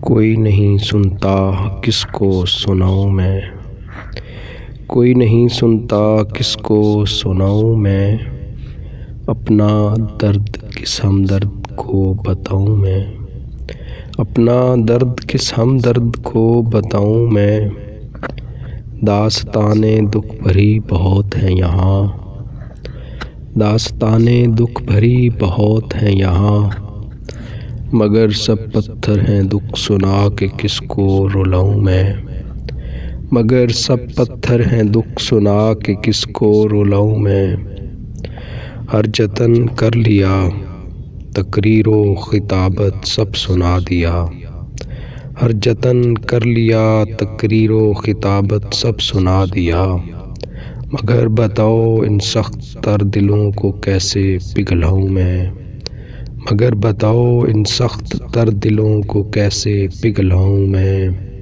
कोई नहीं सुनता किसको सुनाऊं मैं, कोई नहीं सुनता किसको सुनाऊं मैं। अपना दर्द किस हमदर्द को बताऊं मैं, अपना दर्द किस हमदर्द को बताऊं मैं। दास्ताने दुख भरी बहुत हैं यहाँ, दास्ताने दुख भरी बहुत हैं यहाँ। मगर सब पत्थर हैं दुख सुना के किसको रुलाऊं मैं, मगर सब पत्थर हैं दुख सुना के किसको रुलाऊं मैं। हर जतन कर लिया तकरीरो खिताबत सब सुना दिया, हर जतन कर लिया तकरीरो खिताबत सब सुना दिया। मगर बताओ इन सख्त तर दिलों को कैसे पिघलाऊं मैं, मगर बताओ इन सख्त तर दिलों को कैसे पिघलाऊं मैं।